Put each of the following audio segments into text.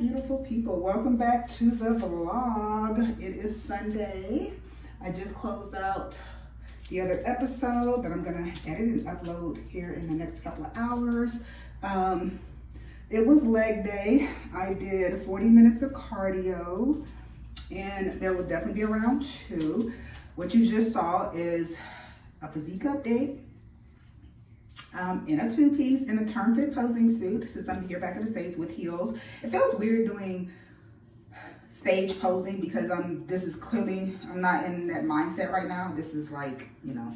beautiful people. Welcome back to the vlog. It is Sunday. I just closed out the other episode that I'm gonna edit and upload here in the next couple of hours. It was leg day. I did 40 minutes of cardio and there will definitely be around 2. What you just saw is a physique update. In a 2-piece in a term fit posing suit, since I'm here back in the States with heels. It feels weird doing stage posing because this is clearly, I'm not in that mindset right now. This is like, you know,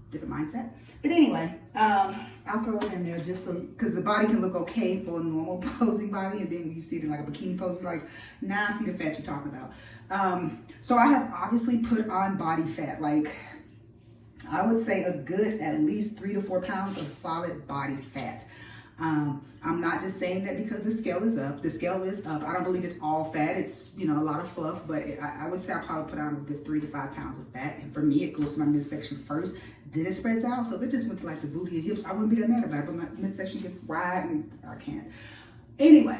different mindset. But anyway, I'll throw it in there just so, because the body can look okay for a normal posing body, and then when you see it in like a bikini pose, you're like, nah, I see the fat you're talking about. So I have obviously put on body fat, like I would say a good at least 3 to 4 pounds of solid body fat. I'm not just saying that because the scale is up. The scale is up. I don't believe it's all fat. It's, you know, a lot of fluff, but I would say I probably put on a good 3 to 5 pounds of fat. And for me, it goes to my midsection first, then it spreads out. So if it just went to like the booty and hips, I wouldn't be that mad about it, but my midsection gets wide and I can't. Anyway,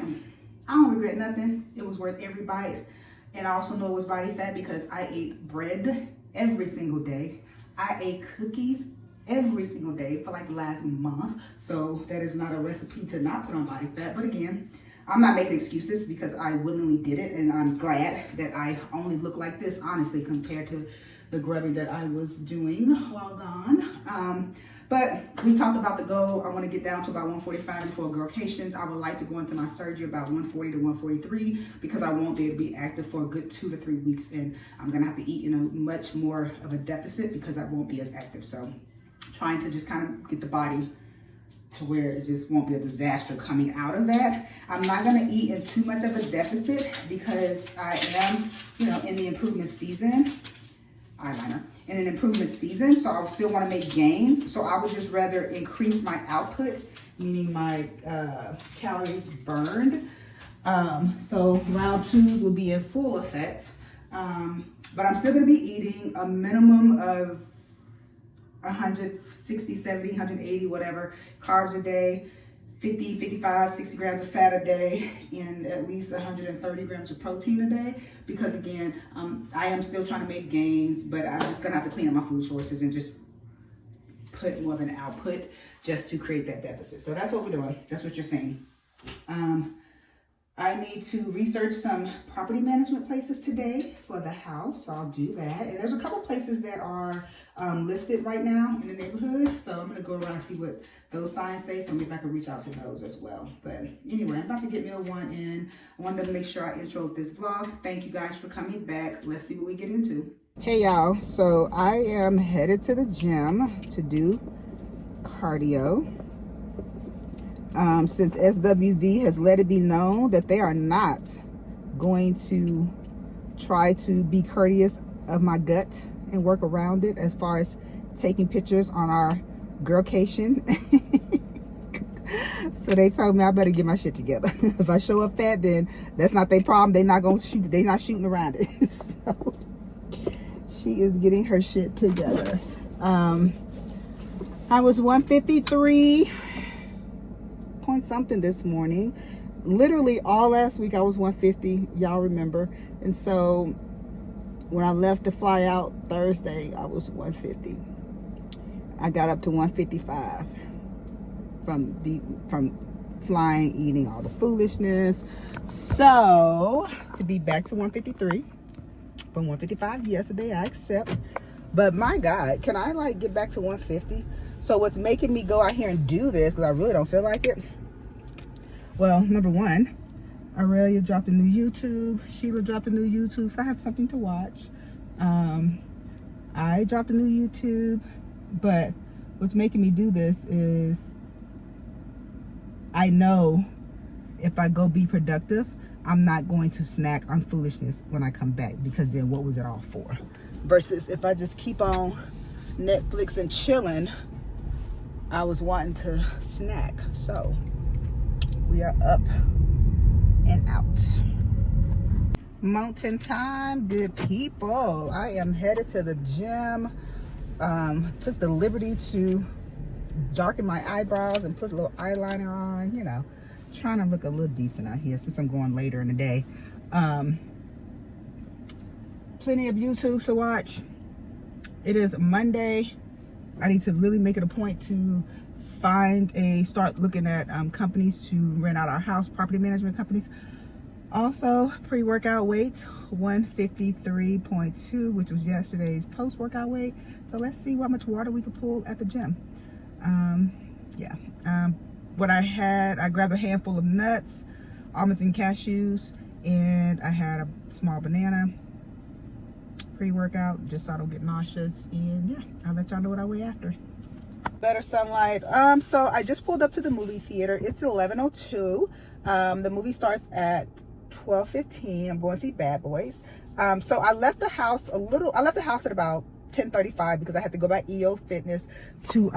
I don't regret nothing. It was worth every bite. And I also know it was body fat because I ate bread every single day. I ate cookies every single day for like the last month. So that is not a recipe to not put on body fat. But again, I'm not making excuses because I willingly did it. And I'm glad that I only look like this, honestly, compared to the grubbing that I was doing while gone. But we talked about the goal. I want to get down to about 145 before gurkations. I would like to go into my surgery about 140 to 143 because I won't be able to be active for a good 2 to 3 weeks. And I'm going to have to eat in a much more of a deficit because I won't be as active. So trying to just kind of get the body to where it just won't be a disaster coming out of that. I'm not going to eat in too much of a deficit because I am, you know, in the improvement season. Eyeliner in an improvement season, so I still want to make gains. So I would just rather increase my output, meaning my calories burned. So round 2 will be in full effect, but I'm still going to be eating a minimum of 160, 70, 180, whatever carbs a day, 50, 55, 60 grams of fat a day, and at least 130 grams of protein a day. Because again, I am still trying to make gains, but I'm just gonna have to clean up my food sources and just put more of an output just to create that deficit. So that's what we're doing. That's what you're saying. I need to research some property management places today for the house, so I'll do that. And there's a couple places that are listed right now in the neighborhood, so I'm gonna go around and see what those signs say, so maybe I can reach out to those as well. But anyway, I'm about to get meal 1 in. I wanted to make sure I introed this vlog. Thank you guys for coming back. Let's see what we get into. Hey y'all, so I am headed to the gym to do cardio. Since SWV has let it be known that they are not going to try to be courteous of my gut and work around it as far as taking pictures on our girlcation. So they told me I better get my shit together. If I show up fat, then that's not their problem. They're not gonna shoot. They're not shooting around it. So she is getting her shit together. I was 153 point something this morning. Literally all last week I was 150, y'all remember. And so when I left to fly out Thursday, I was 150. I got up to 155 from flying, eating all the foolishness. So to be back to 153 from 155 yesterday, I accept. But my God, can I like get back to 150? So what's making me go out here and do this, because I really don't feel like it? Well, number 1, Aurelia dropped a new YouTube. Sheila dropped a new YouTube, so I have something to watch. I dropped a new YouTube, but what's making me do this is I know if I go be productive, I'm not going to snack on foolishness when I come back, because then what was it all for? Versus if I just keep on Netflix and chilling, I was wanting to snack. So we are up and out. Mountain time, good people. I am headed to the gym. Took the liberty to darken my eyebrows and put a little eyeliner on, you know, Trying to look a little decent out here since I'm going later in the day. Plenty of YouTube to watch. It is Monday. I need to really make it a point to start looking at companies to rent out our house, property management companies. Also, pre-workout weight 153.2, which was yesterday's post-workout weight. So let's see how much water we could pull at the gym. What I had, I grabbed a handful of nuts, almonds and cashews, and I had a small banana pre-workout, just so I don't get nauseous. And yeah, I'll let y'all know what I weigh after. Better sunlight. So I just pulled up to the movie theater. It's 11:02. The movie starts at 12:15. I'm going to see Bad Boys. So I left the house at about 10:35 because I had to go by EO Fitness to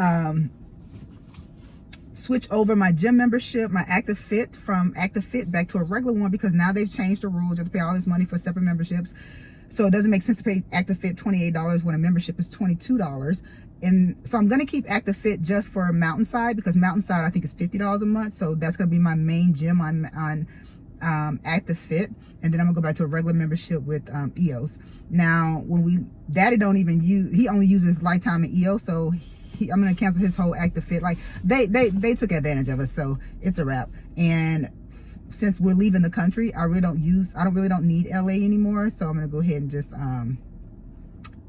switch over my gym membership, my Active Fit, from Active Fit back to a regular one, because now they've changed the rules. You have to pay all this money for separate memberships. So it doesn't make sense to pay Active Fit $28 when a membership is $22. And so I'm going to keep Active Fit just for Mountainside, because Mountainside I think is $50 a month. So that's going to be my main gym on Active Fit. And then I'm gonna go back to a regular membership with EOS. Now, Daddy don't even use, he only uses Lifetime and EOS, so I'm gonna cancel his whole Active Fit. Like they took advantage of us, so it's a wrap. And since we're leaving the country, I really don't need LA anymore. So I'm gonna go ahead and just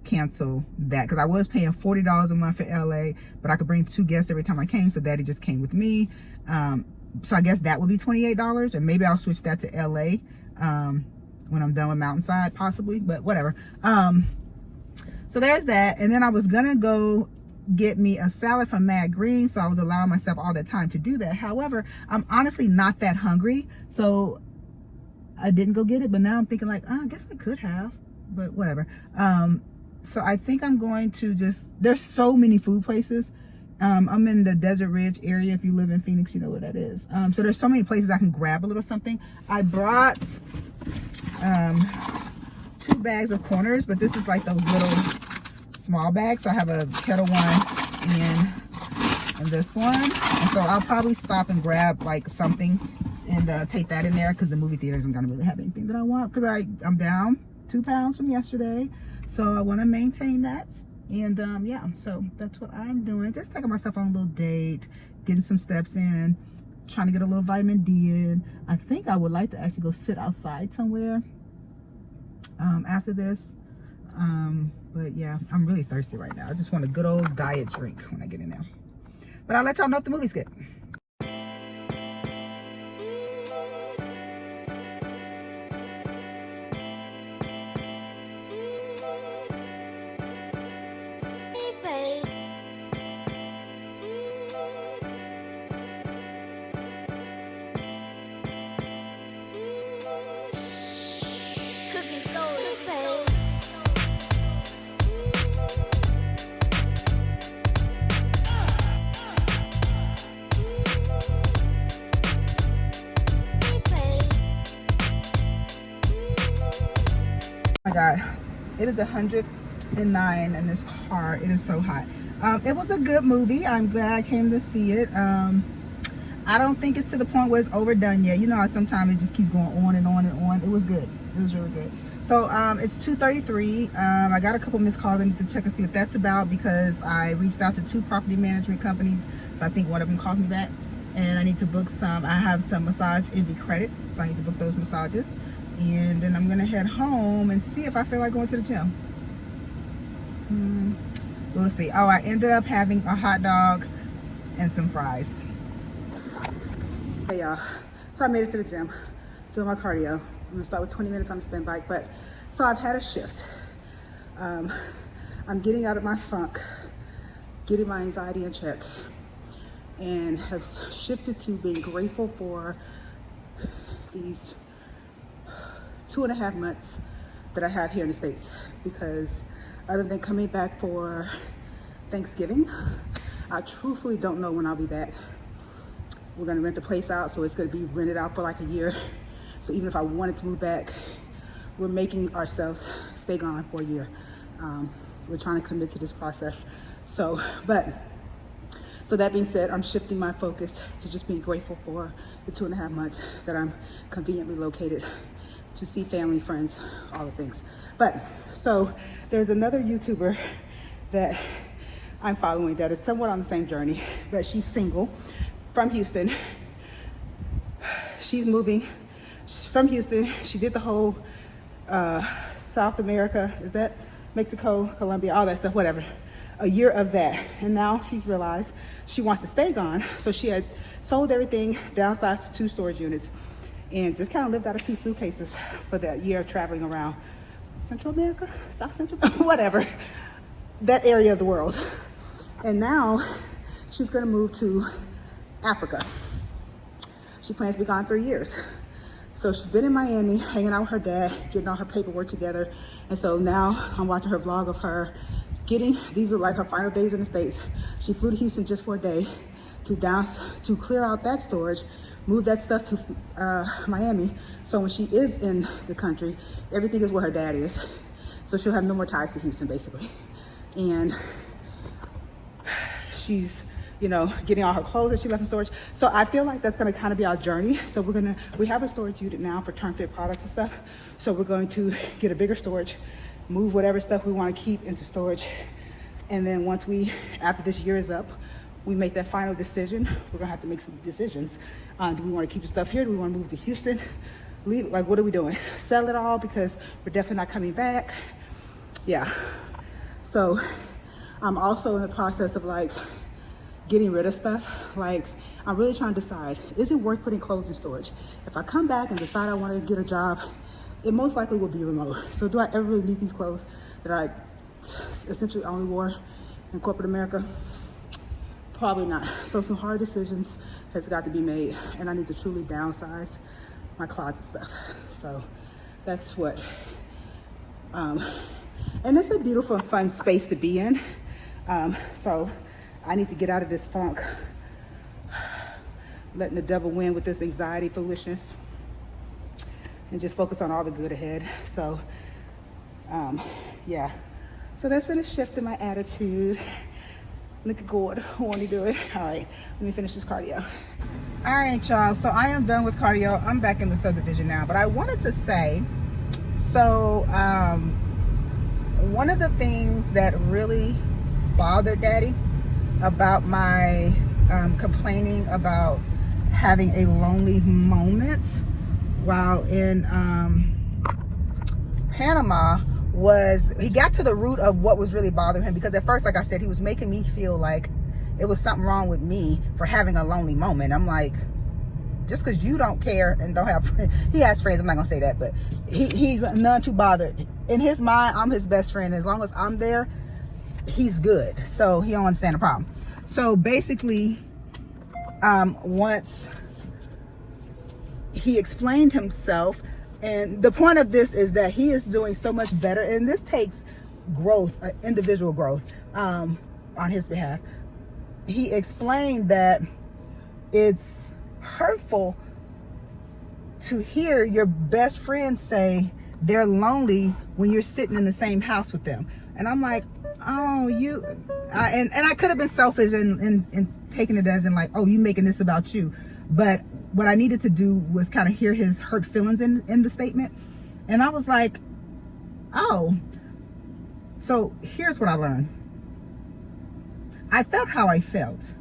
cancel that, because I was paying $40 a month for LA, but I could bring 2 guests every time I came, so Daddy just came with me. So I guess that would be $28, and maybe I'll switch that to LA when I'm done with Mountainside, possibly, but whatever. So there's that. And then I was gonna go get me a salad from Mad Green, so I was allowing myself all that time to do that. However, I'm honestly not that hungry, so I didn't go get it. But now I'm thinking like, I guess I could have, but whatever. So I think I'm going to there's so many food places. I'm in the Desert Ridge area. If you live in Phoenix, you know what that is. So there's so many places I can grab a little something. I brought 2 bags of Corners, but this is like those little small bags. So I have a kettle one and this one. And so I'll probably stop and grab like something and take that in there, because the movie theater isn't gonna really have anything that I want, because I'm down 2 pounds from yesterday. So I want to maintain that. And yeah, so that's what I'm doing. Just taking myself on a little date, getting some steps in, trying to get a little vitamin D in. I think I would like to actually go sit outside somewhere after this. But yeah, I'm really thirsty right now. I just want a good old diet drink when I get in there. But I'll let y'all know if the movie's good. Oh my God, it is 109 in this car. It is so hot. It was a good movie. I'm glad I came to see it. I don't think it's to the point where it's overdone yet. You know how sometimes it just keeps going on and on and on. It was good. It was really good. So it's 2:33. I got a couple missed calls. I need to check and see what that's about, because I reached out to 2 property management companies. So I think one of them called me back, and I need to book I have some Massage Envy credits, so I need to book those massages. And then I'm gonna head home and see if I feel like going to the gym. We'll see. Oh, I ended up having a hot dog and some fries. Hey y'all, so I made it to the gym, doing my cardio. I'm gonna start with 20 minutes on the spin bike, but so I've had a shift. I'm getting out of my funk, getting my anxiety in check, and have shifted to being grateful for these 2.5 months that I have here in the States, because other than coming back for Thanksgiving, I truthfully don't know when I'll be back. We're gonna rent the place out, so it's gonna be rented out for like a year. So even if I wanted to move back, we're making ourselves stay gone for a year. We're trying to commit to this process. So that being said, I'm shifting my focus to just being grateful for the 2.5 months that I'm conveniently located to see family, friends, all the things. But so there's another YouTuber that I'm following that is somewhat on the same journey, but she's single from Houston. She's moving from Houston. She did the whole South America, is that Mexico, Colombia, all that stuff, whatever. A year of that. And now she's realized she wants to stay gone. So she had sold everything, downsized to 2 storage units, and just kind of lived out of 2 suitcases for that year of traveling around Central America, South Central, whatever, that area of the world. And now she's gonna move to Africa. She plans to be gone 3 years. So she's been in Miami, hanging out with her dad, getting all her paperwork together. And so now I'm watching her vlog of her these are like her final days in the States. She flew to Houston just for a day to clear out that storage, move that stuff to Miami. So when she is in the country, everything is where her dad is. So she'll have no more ties to Houston, basically. And she's, you know, getting all her clothes that she left in storage. So I feel like that's gonna kind of be our journey. So we have a storage unit now for term fit products and stuff. So we're going to get a bigger storage, move whatever stuff we want to keep into storage. And then once after this year is up, we make that final decision. We're gonna have to make some decisions. Do we want to keep the stuff here? Do we want to move to Houston? Leave, like, what are we doing? Sell it all because we're definitely not coming back. Yeah. So I'm also in the process of like getting rid of stuff. Like, I'm really trying to decide, is it worth putting clothes in storage? If I come back and decide I want to get a job, it most likely will be remote. So do I ever really need these clothes that I essentially only wore in corporate America? Probably not. So some hard decisions has got to be made, and I need to truly downsize my closet stuff. So that's what, and it's a beautiful and fun space to be in. So I need to get out of this funk, letting the devil win with this anxiety foolishness, and just focus on all the good ahead. So yeah, so there's been a shift in my attitude. Look at God, I want to do it. All right, let me finish this cardio. All right, y'all, so I am done with cardio. I'm back in the subdivision now, but I wanted to say, so one of the things that really bothered Daddy about my complaining about having a lonely moment while in Panama was, he got to the root of what was really bothering him, because at first, like I said, he was making me feel like it was something wrong with me for having a lonely moment. I'm like, just because you don't care and don't have friends, he has friends, I'm not gonna say that, but he's none too bothered. In his mind, I'm his best friend. As long as I'm there, he's good. So he don't understand the problem. So basically, once he explained himself, and the point of this is that he is doing so much better, and this takes growth, individual growth, on his behalf. He explained that it's hurtful to hear your best friend say they're lonely when you're sitting in the same house with them. And I'm like, oh, and I could have been selfish and taking it as in like, oh, you making this about you. But what I needed to do was kind of hear his hurt feelings in the statement. And I was like, oh, so here's what I learned. I felt how I felt.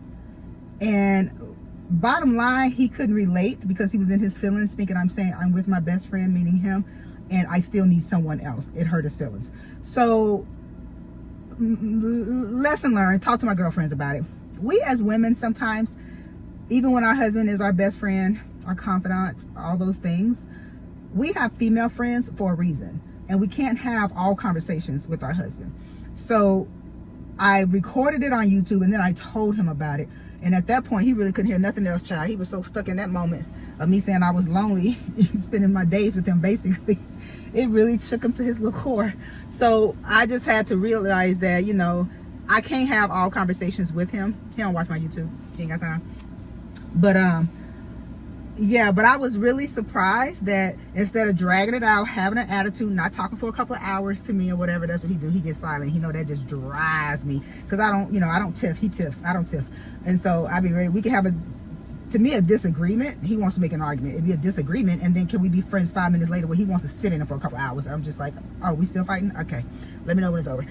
And bottom line, he couldn't relate because he was in his feelings, thinking I'm saying I'm with my best friend, meaning him, and I still need someone else. It hurt his feelings. So lesson learned, talk to my girlfriends about it. We as women sometimes, even when our husband is our best friend, our confidant, all those things, we have female friends for a reason, and we can't have all conversations with our husband. So I recorded it on YouTube, and then I told him about it. And at that point, he really couldn't hear nothing else, child. He was so stuck in that moment of me saying I was lonely, spending my days with him, basically. It really shook him to his little core. So I just had to realize that, you know, I can't have all conversations with him. He don't watch my YouTube. He ain't got time. But yeah, but I was really surprised that instead of dragging it out, having an attitude, not talking for a couple of hours to me or whatever, that's what he do. He gets silent. He know that just drives me, because I don't, you know, I don't tiff. He tiffs. I don't tiff. And so I be ready. We can have a to me, a disagreement, he wants to make an argument. It'd be a disagreement, and then can we be friends 5 minutes later where he wants to sit in it for a couple hours? And I'm just like, oh, we still fighting? Okay, let me know when it's over.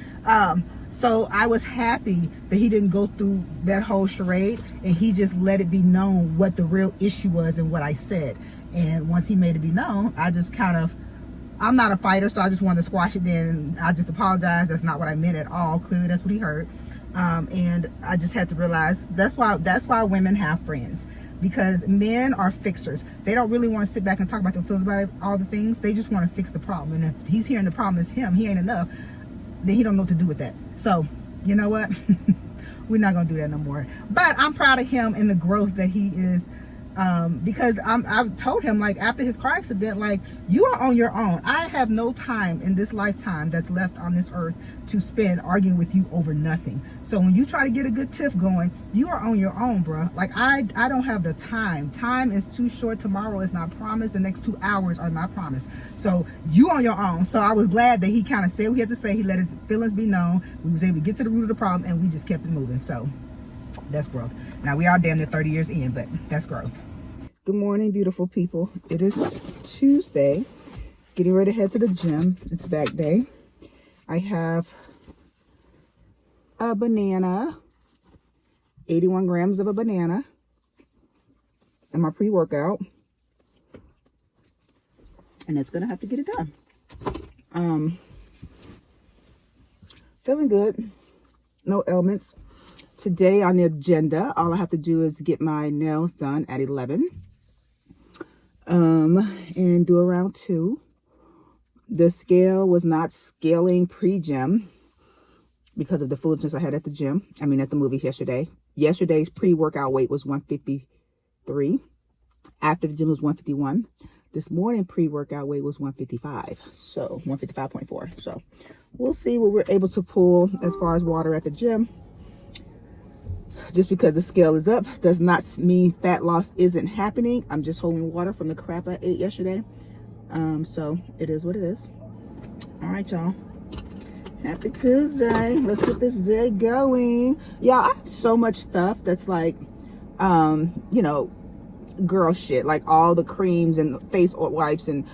So I was happy that he didn't go through that whole charade, and he just let it be known what the real issue was and what I said. And once he made it be known, I just kind of, I'm not a fighter, so I just wanted to squash it then. And I just apologized. That's not what I meant at all. Clearly, that's what he heard. And I just had to realize that's why women have friends, because men are fixers. They don't really want to sit back and talk about their feelings about all the things. They just want to fix the problem. And if he's hearing the problem is him, he ain't enough, then he don't know what to do with that. So, you know what? We're not going to do that no more. But I'm proud of him and the growth that he is. Because I've told him, like, after his car accident, like, you are on your own. I have no time in this lifetime that's left on this earth to spend arguing with you over nothing. So when you try to get a good tiff going, you are on your own, bruh. Like, I don't have the time. Time is too short. Tomorrow is not promised. The next 2 hours are not promised. So you on your own. So I was glad that he kind of said what he had to say. He let his feelings be known. We was able to get to the root of the problem, and we just kept it moving. So that's growth. Now, we are damn near 30 years in, but that's growth. Good morning, beautiful people. It is Tuesday. Getting ready to head to the gym. It's back day. I have a banana, 81 grams of a banana, and my pre-workout. And it's gonna have to get it done. Feeling good. No ailments. Today on the agenda, all I have to do is get my nails done at 11. And do around 2. The scale was not scaling pre-gym because of the foolishness I had at the gym. I mean, at the movies yesterday. Yesterday's pre-workout weight was 153. After the gym was 151. This morning pre-workout weight was 155. So 155.4. So we'll see what we're able to pull as far as water at the gym. Just because the scale is up does not mean fat loss isn't happening. I'm just holding water from the crap I ate yesterday. So it is what it is. All right, y'all. Happy Tuesday. Let's get this day going. Yeah, I have so much stuff that's like, you know, girl shit. Like all the creams and face wipes and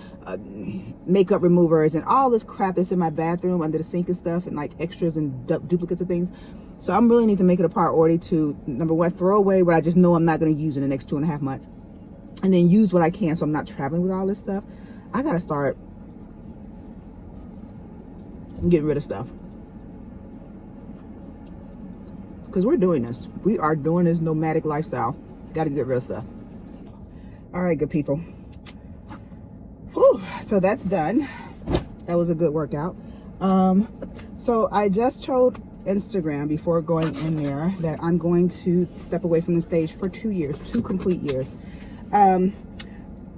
makeup removers and all this crap that's in my bathroom under the sink and stuff, and like extras and duplicates of things. So I really need to make it a priority to, number one, throw away what I just know I'm not going to use in the next 2.5 months. And then use what I can so I'm not traveling with all this stuff. I got to start getting rid of stuff. Because we're doing this. We are doing this nomadic lifestyle. Got to get rid of stuff. All right, good people. Whew, so that's done. That was a good workout. So I just told Instagram before going in there that I'm going to step away from the stage for 2 years, 2 complete years. And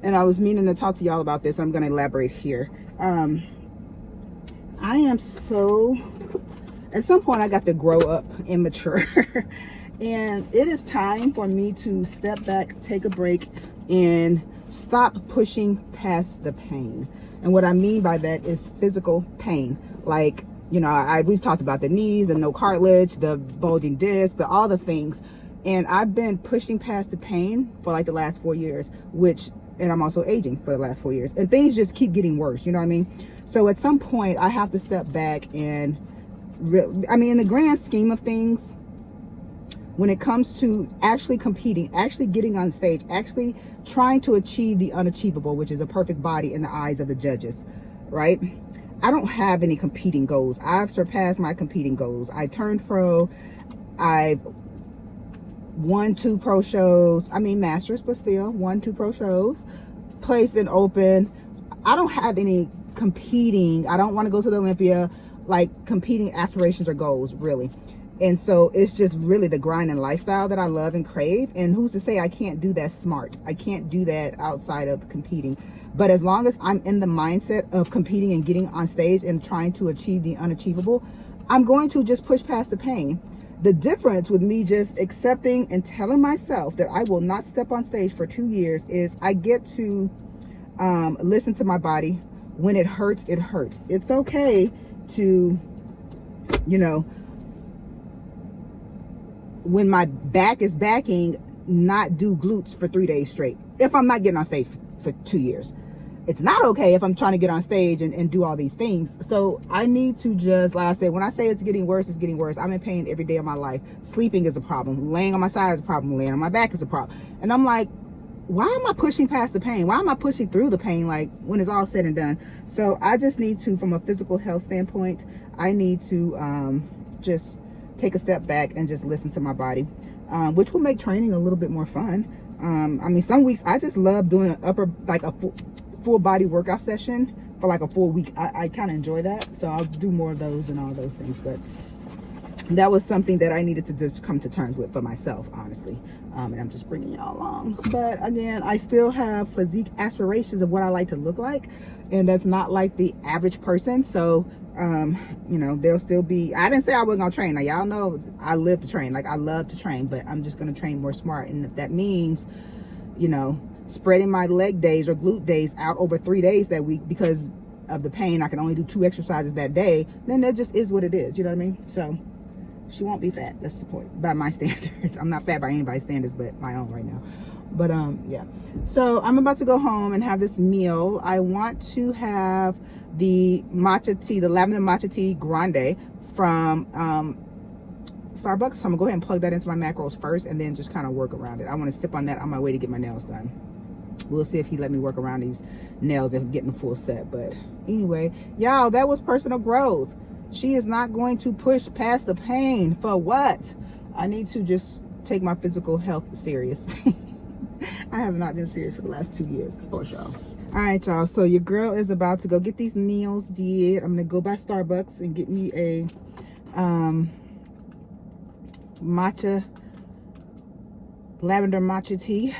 I was meaning to talk to y'all about this. I'm going to elaborate here. I am so, at some point I got to grow up and mature. And it is time for me to step back, take a break, and stop pushing past the pain. And what I mean by that is physical pain. Like, you know, we've talked about the knees and no cartilage, the bulging disc, all the things. And I've been pushing past the pain for like the last 4 years, and I'm also aging for the last 4 years. And things just keep getting worse, you know what I mean? So at some point, I have to step back and, I mean, in the grand scheme of things, when it comes to actually competing, actually getting on stage, actually trying to achieve the unachievable, which is a perfect body in the eyes of the judges, right? I don't have any competing goals. I've surpassed my competing goals. I turned pro. I've won 2 pro shows. I mean, masters, but still won 2 pro shows. Placed in open. I don't have any competing. I don't want to go to the Olympia, like competing aspirations or goals, really. And so it's just really the grind and lifestyle that I love and crave. And who's to say I can't do that smart? I can't do that outside of competing. But as long as I'm in the mindset of competing and getting on stage and trying to achieve the unachievable, I'm going to just push past the pain. The difference with me just accepting and telling myself that I will not step on stage for 2 years is I get to listen to my body. When it hurts, it hurts. It's okay to, you know, when my back is backing, not do glutes for 3 days straight if I'm not getting on stage for 2 years. It's not okay if I'm trying to get on stage and do all these things. So I need to just, like I said, when I say it's getting worse, it's getting worse. I'm in pain every day of my life. Sleeping is a problem. Laying on my side is a problem. Laying on my back is a problem. And I'm like, why am I pushing past the pain? Why am I pushing through the pain, like, when it's all said and done? So I just need to, from a physical health standpoint, I need to just take a step back and just listen to my body, which will make training a little bit more fun. I mean, some weeks I just love doing a full body workout session for like a full week. I kind of enjoy that, so I'll do more of those and all those things. But that was something that I needed to just come to terms with for myself, honestly. And I'm just bringing y'all along. But again, I still have physique aspirations of what I like to look like, and that's not like the average person. So you know, there'll still be, I didn't say I wasn't gonna train. Now y'all know I live to train. Like, I love to train, but I'm just gonna train more smart. And if that means, you know, spreading my leg days or glute days out over 3 days that week because of the pain, I can only do 2 exercises that day, then that just is what it is. You know what I mean? So she won't be fat. That's the point, by my standards. I'm not fat by anybody's standards but my own right now. But yeah, so I'm about to go home and have this meal. I want to have the matcha tea, the lavender matcha tea grande from Starbucks. So I'm gonna go ahead and plug that into my macros first and then just kind of work around it. I want to sip on that on my way to get my nails done. We'll see if he let me work around these nails and getting the full set. But anyway, y'all, that was personal growth. She is not going to push past the pain. For what? I need to just take my physical health serious. I have not been serious for the last 2 years, for sure. All right, y'all, so your girl is about to go get these nails did. I'm gonna go by Starbucks and get me a lavender matcha tea.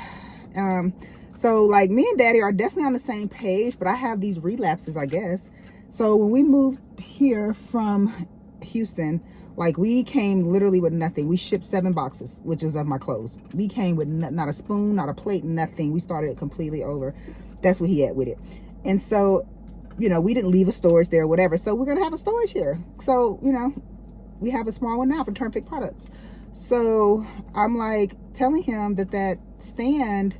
So like, me and daddy are definitely on the same page, but I have these relapses, I guess. So when we moved here from Houston, like, we came literally with nothing. We shipped 7 boxes, which was of my clothes. We came with not a spoon, not a plate, nothing. We started completely over. That's what he had with it. And so, you know, we didn't leave a storage there or whatever. So we're going to have a storage here. So, you know, we have a small one now for Turnfit products. So I'm like telling him that stand,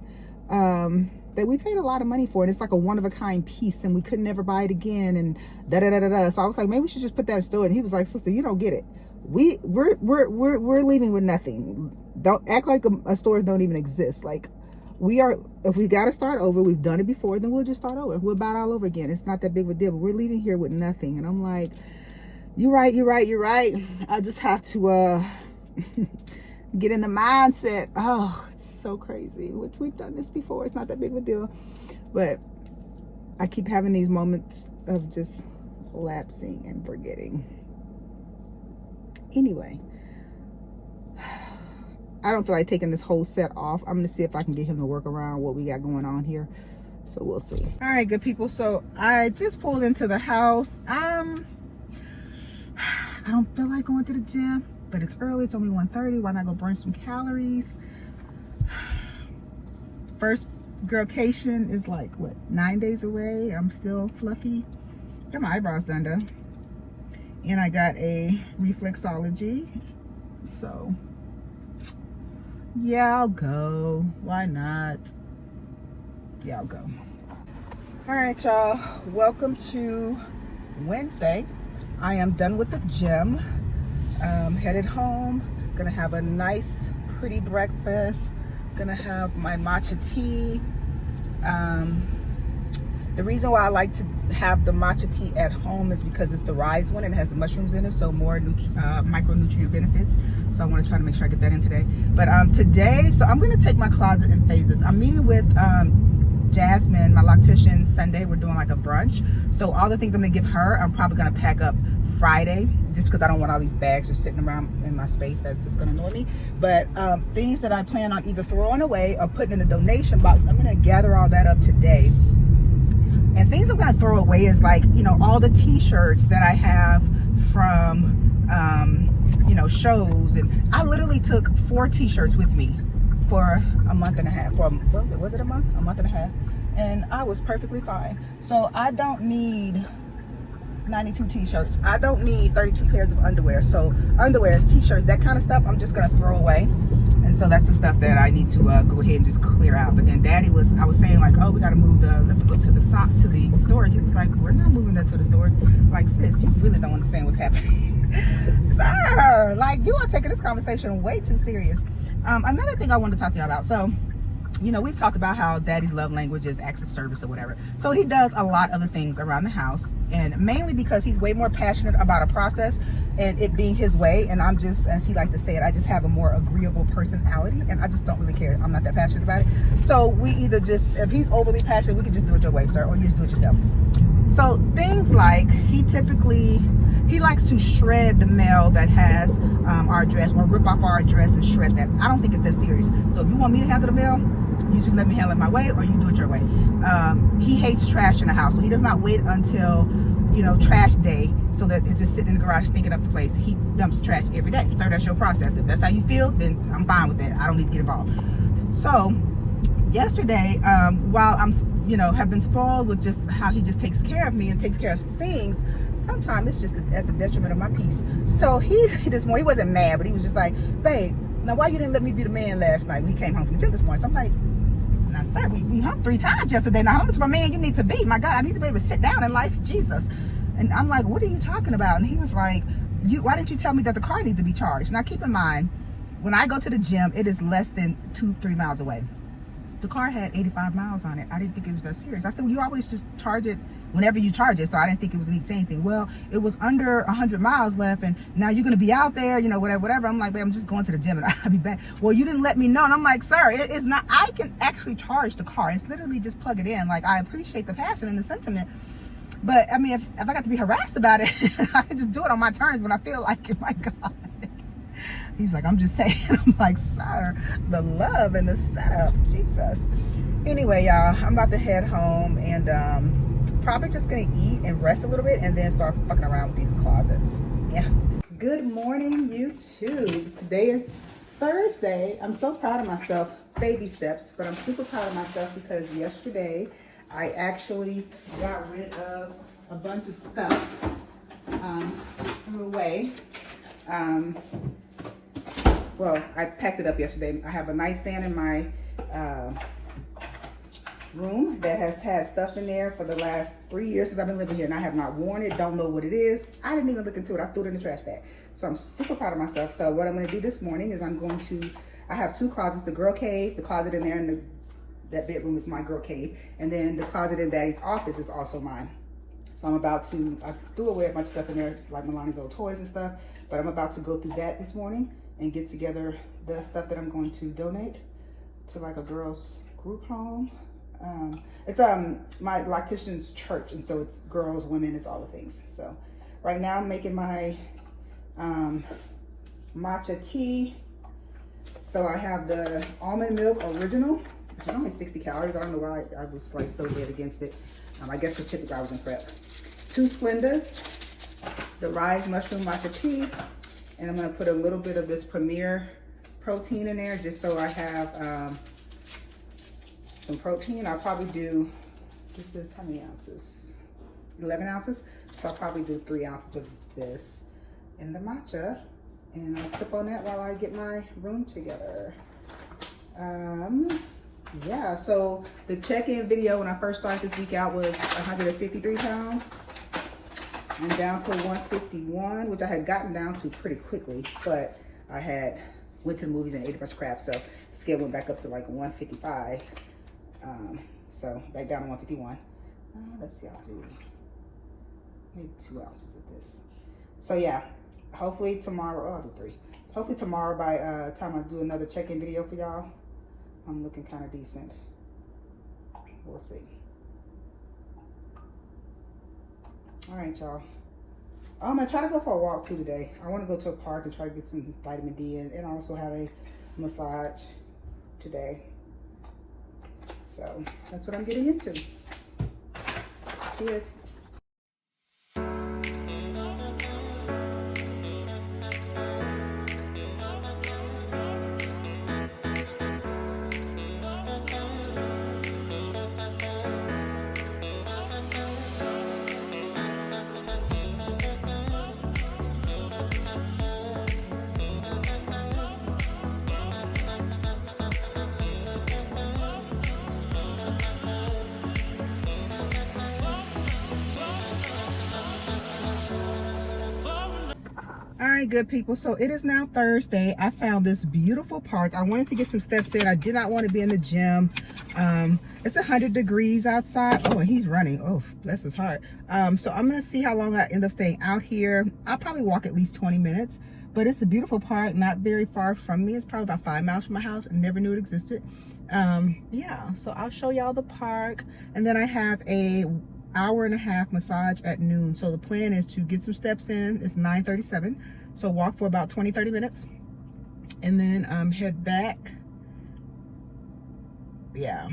that we paid a lot of money for, and it's like a one-of-a-kind piece, and we could never buy it again, and da-da-da-da-da. So I was like, maybe we should just put that in store. And he was like, sister, you don't get it. We're leaving with nothing. Don't act like a stores don't even exist. Like, we are, if we got to start over, we've done it before, then we'll just start over. We'll buy it all over again. It's not that big of a deal, but we're leaving here with nothing. And I'm like, you're right. I just have to get in the mindset. Oh, it's so crazy, which we've done this before. It's not that big of a deal, but I keep having these moments of just lapsing and forgetting. Anyway, I don't feel like taking this whole set off. I'm gonna see if I can get him to work around what we got going on here. So we'll see. All right, good people. So I just pulled into the house. I don't feel like going to the gym, but it's early. It's only 1:30. Why not go burn some calories? First girlcation is like, what, 9 days away. I'm still fluffy. Got my eyebrows done though. And I got a reflexology. So yeah, I'll go. Why not? Yeah, I'll go. All right, y'all. Welcome to Wednesday. I am done with the gym. Headed home. Gonna have a nice, pretty breakfast. Gonna have my matcha tea. The reason why I like to have the matcha tea at home is because it's the Rise one and it has the mushrooms in it, so more micronutrient benefits. So I want to try to make sure I get that in today. But today, so I'm going to take my closet in phases. I'm meeting with Jasmine, my loctician, Sunday. We're doing like a brunch. So all the things I'm going to give her, I'm probably going to pack up Friday, just because I don't want all these bags just sitting around in my space. That's just going to annoy me. But things that I plan on either throwing away or putting in a donation box, I'm going to gather all that up today. And things I'm going to throw away is, like, you know, all the t-shirts that I have from, you know, shows. And I literally took 4 t-shirts with me for a month and a half. For, was it a month? A month and a half. And I was perfectly fine. So I don't need 92 t-shirts. I don't need 32 pairs of underwear. So underwears, t-shirts, that kind of stuff, I'm just going to throw away. And so that's the stuff that I need to go ahead and just clear out. But then Daddy I was saying like, oh, we got to move the elliptical to the storage. He was like, we're not moving that to the storage. Like, sis, you really don't understand what's happening. Sir, like, you are taking this conversation way too serious. Another thing I wanted to talk to you about. So, you know, we've talked about how Daddy's love language is acts of service or whatever. So he does a lot of the things around the house, and mainly because he's way more passionate about a process and it being his way. And I'm just, as he liked to say it, I just have a more agreeable personality, and I just don't really care. I'm not that passionate about it. So we either just, if he's overly passionate, we can just do it your way, sir, or you just do it yourself. So things like, he likes to shred the mail that has our address, or rip off our address and shred that. I don't think it's that serious. So if you want me to handle the mail, you just let me handle it my way, or you do it your way. He hates trash in the house, so he does not wait until, you know, trash day so that it's just sitting in the garage stinking up the place. He dumps trash every day. Sir, that's your process. If that's how you feel, then I'm fine with that. I don't need to get involved. So yesterday, while I'm, you know, have been spoiled with just how he just takes care of me and takes care of things, sometimes it's just at the detriment of my peace. So this morning, he wasn't mad, but he was just like, babe, now why you didn't let me be the man last night when he came home from the gym this morning? So I'm like, now sir, we humped 3 times yesterday. Now how much of a man you need to be? My God, I need to be able to sit down in life, Jesus. And I'm like, what are you talking about? And he was like, why didn't you tell me that the car needs to be charged? Now keep in mind, when I go to the gym, it is less than 2-3 miles away. The car had 85 miles on it. I didn't think it was that serious. I said, well, you always just charge it whenever you charge it. So I didn't think it was need to say anything. Well, it was under 100 miles left, and now you're going to be out there, you know, whatever. I'm like, babe, I'm just going to the gym and I'll be back. Well, you didn't let me know. And I'm like, sir, it's not, I can actually charge the car. It's literally just plug it in. Like, I appreciate the passion and the sentiment. But I mean, if I got to be harassed about it, I can just do it on my terms when I feel like it. My God. He's like, I'm just saying. I'm like, sir, the love and the setup, Jesus. Anyway, y'all, I'm about to head home and probably just gonna eat and rest a little bit and then start fucking around with these closets. Yeah. Good morning, YouTube. Today is Thursday. I'm so proud of myself. Baby steps, but I'm super proud of myself because yesterday I actually got rid of a bunch of stuff, threw away. Well, I packed it up yesterday. I have a nightstand in my room that has had stuff in there for the last 3 years since I've been living here, and I have not worn it, don't know what it is. I didn't even look into it. I threw it in the trash bag. So I'm super proud of myself. So what I'm going to do this morning is I have 2 closets, the girl cave, the closet in there, and that bedroom is my girl cave. And then the closet in Daddy's office is also mine. So I threw away a bunch of stuff in there, like Milani's old toys and stuff, but I'm about to go through that this morning and get together the stuff that I'm going to donate to like a girls group home. It's my lactician's church, and so it's girls, women, it's all the things. So right now I'm making my matcha tea. So I have the almond milk original, which is only 60 calories. I don't know why I was like so dead against it. I guess because typically I was in prep. 2 Splendas, the Rise Mushroom Matcha Tea, and I'm going to put a little bit of this Premier protein in there just so I have some protein. I'll probably do, this is how many ounces? 11 ounces. So I'll probably do 3 ounces of this in the matcha, and I'll sip on that while I get my room together. Yeah, so the check-in video when I first started this week out was 153 pounds. I'm down to 151, which I had gotten down to pretty quickly, but I had went to the movies and ate a bunch of crap, so the scale went back up to like 155. So back down to 151. Let's see, I'll do maybe 2 ounces of this. So yeah, hopefully tomorrow, I'll do 3. Hopefully tomorrow by time I do another check-in video for y'all, I'm looking kind of decent. We'll see. All right, y'all. I'm gonna try to go for a walk too today. I want to go to a park and try to get some vitamin D in, and also have a massage today. So that's what I'm getting into. Cheers. right, good people. So it is now Thursday. I found this beautiful park. I wanted to get some steps in. I did not want to be in the gym. It's 100 degrees outside. Oh, and he's running. Oh, bless his heart. So I'm going to see how long I end up staying out here. I'll probably walk at least 20 minutes. But it's a beautiful park, not very far from me. It's probably about 5 miles from my house. I never knew it existed. Yeah, so I'll show y'all the park. And then I have a hour-and-a-half massage at noon. So the plan is to get some steps in. It's 9:37. So walk for about 20-30 minutes. And then head back. Yeah,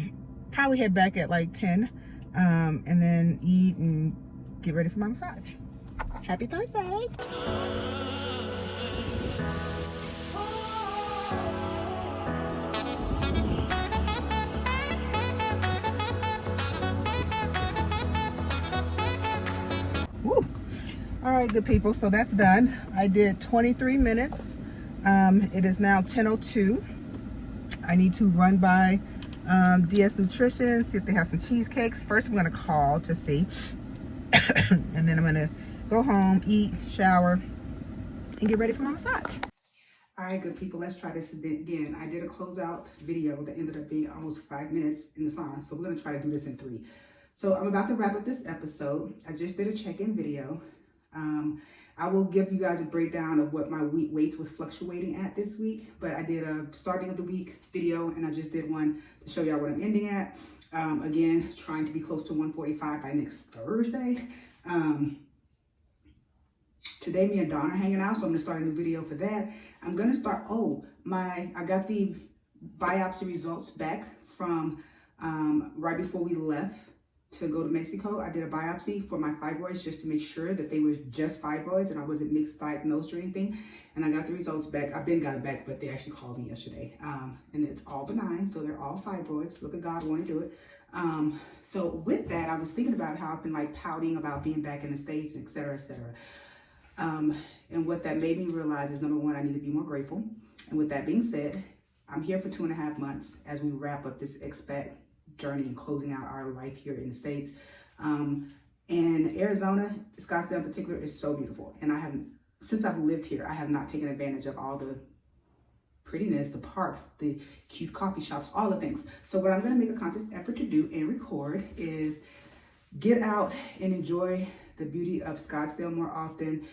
probably head back at like 10. And then eat and get ready for my massage. Happy Thursday. Woo. All right, good people, so that's done. I did 23 minutes. It is now 10:02. I need to run by DS Nutrition, see if they have some cheesecakes. First, I'm gonna call to see. And then I'm gonna go home, eat, shower, and get ready for my massage. All right, good people, let's try this again. I did a closeout video that ended up being almost 5 minutes in the sauna, so we're gonna try to do this in 3. So I'm about to wrap up this episode. I just did a check-in video. I will give you guys a breakdown of what my weight was fluctuating at this week, but I did a starting of the week video, and I just did one to show y'all what I'm ending at. Again, trying to be close to 145 by next Thursday. Today, me and Dawn are hanging out, so I'm gonna start a new video for that. I'm gonna start, I got the biopsy results back from right before we left to go to Mexico. I did a biopsy for my fibroids just to make sure that they were just fibroids and I wasn't mixed diagnosed or anything. And I got the results back. I've been got it back, but they actually called me yesterday. And it's all benign, so they're all fibroids. Look at God, want to do it. So with that, I was thinking about how I've been like pouting about being back in the States, et cetera, et cetera. And what that made me realize is, number one, I need to be more grateful. And with that being said, I'm here for 2.5 months as we wrap up this expat journey and closing out our life here in the States. And Arizona, Scottsdale in particular, is so beautiful. And since I've lived here, I have not taken advantage of all the prettiness, the parks, the cute coffee shops, all the things. So what I'm gonna make a conscious effort to do and record is get out and enjoy the beauty of Scottsdale more often.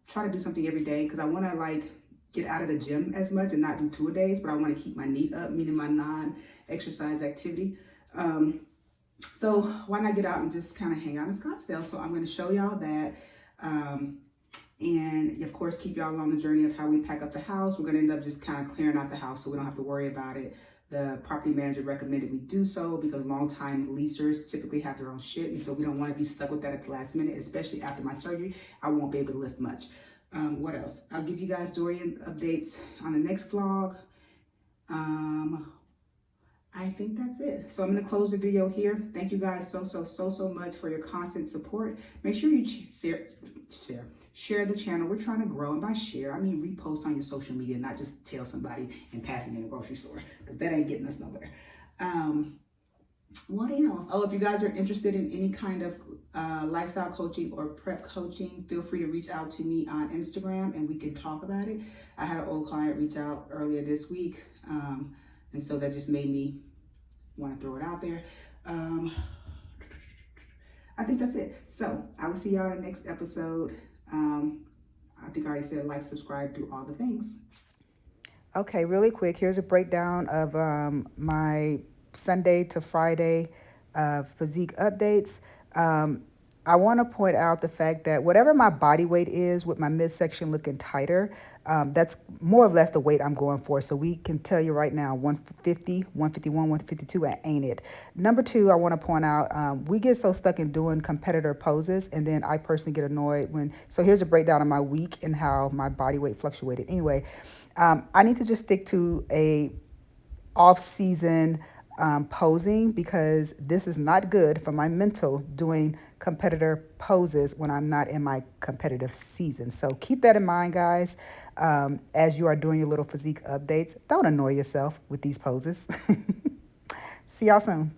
Try to do something every day because I wanna like get out of the gym as much and not do 2-a-days, but I wanna keep my knee up, meaning my non-exercise activity. So why not get out and just kind of hang out in Scottsdale? So I'm gonna show y'all that. And of course, keep y'all on the journey of how we pack up the house. We're gonna end up just kind of clearing out the house so we don't have to worry about it. The property manager recommended we do so because longtime leasers typically have their own shit. And so we don't want to be stuck with that at the last minute, especially after my surgery. I won't be able to lift much. What else? I'll give you guys Dorian updates on the next vlog. I think that's it. So I'm going to close the video here. Thank you guys so much for your constant support. Make sure you share the channel. We're trying to grow, and by share, I mean repost on your social media, not just tell somebody and passing in a grocery store, because that ain't getting us nowhere. What else? Oh, if you guys are interested in any kind of lifestyle coaching or prep coaching, feel free to reach out to me on Instagram and we can talk about it. I had an old client reach out earlier this week, and so that just made me want to throw it out there. I think that's it. So I will see y'all in the next episode. I think I already said like, subscribe, do all the things. Okay, really quick, here's a breakdown of my Sunday to Friday physique updates. I want to point out the fact that whatever my body weight is with my midsection looking tighter, that's more or less the weight I'm going for. So we can tell you right now, 150, 151, 152, ain't it? Number two, I want to point out, we get so stuck in doing competitor poses, and then I personally get annoyed when, so here's a breakdown of my week and how my body weight fluctuated. Anyway, I need to just stick to a off-season posing, because this is not good for my mental doing competitor poses when I'm not in my competitive season. So keep that in mind, guys, as you are doing your little physique updates. Don't annoy yourself with these poses. See y'all soon.